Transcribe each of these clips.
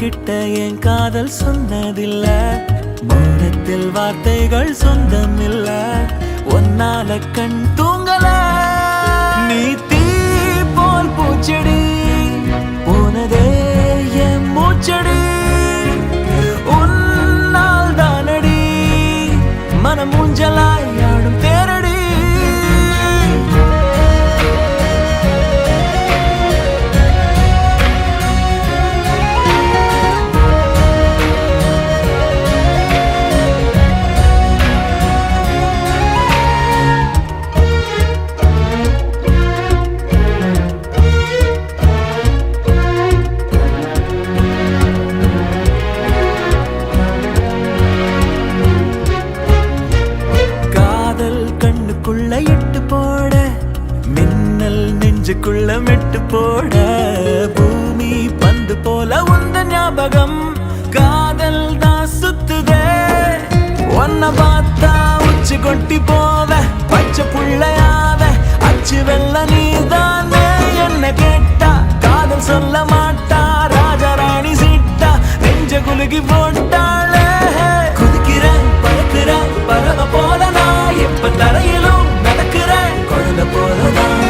உன்கிட்ட என் காதல் சொன்னதில்ல, மௌனத்தில் வார்த்தைகள் சொந்தம் இல்ல, ஒன்னால கண் தூங்கல. நீ தீ போல் பூச்செடி, போனதே என் மூச்சடி, உன்னால் தானடி மனம் ஊஞ்சலாய் ஆடும் தேரடி. இட்டு போட மின்னல் நெஞ்சுக்குள்ள மெட்டு போட, பூமி பந்து போல உந்த ஞாபகம் காதல் தான் சுத்துதே. ஒன்ன பார்த்தா உச்சி கொட்டி போவ, பச்சை புள்ளையாவ அச்சு வெள்ள நீதானே. என்ன கேட்டா காதல் சொல்ல மாட்டா, ராஜாராணி சீட்டா நெஞ்ச குலுகி போட்டாளே. குதிக்கிறேன் பறக்கிறேன் பறவை போல நான், எப்ப தரையிலும் குழந்தை போலதான்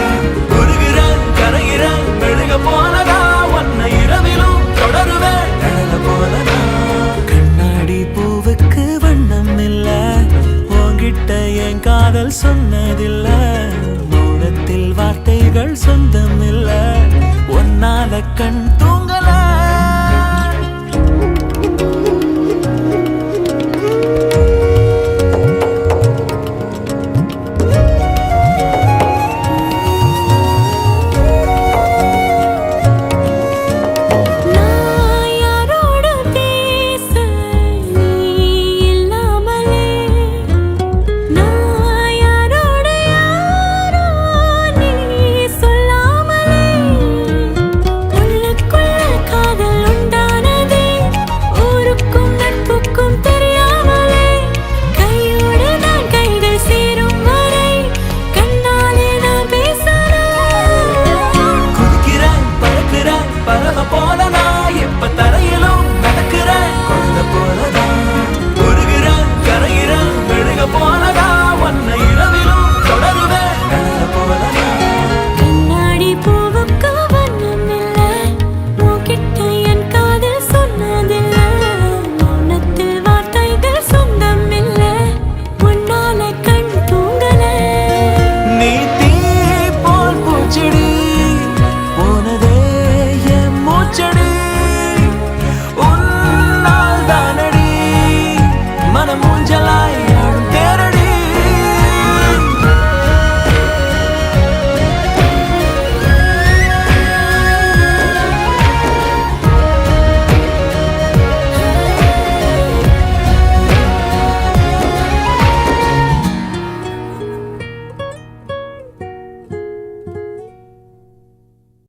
உருகிறேன் கரைகிறேன் மெழுக போலதா, உன்னை இரவிலும் தொடருவேன் நிழல போலதா. கண்ணாடி பூவுக்கு வண்ணம் இல்ல, உன்கிட்ட என் காதல் சொன்னதில்ல, மௌனத்தில் வார்த்தைகள் சொந்தம் இல்ல, ஒன்னால கண் தூங்கல.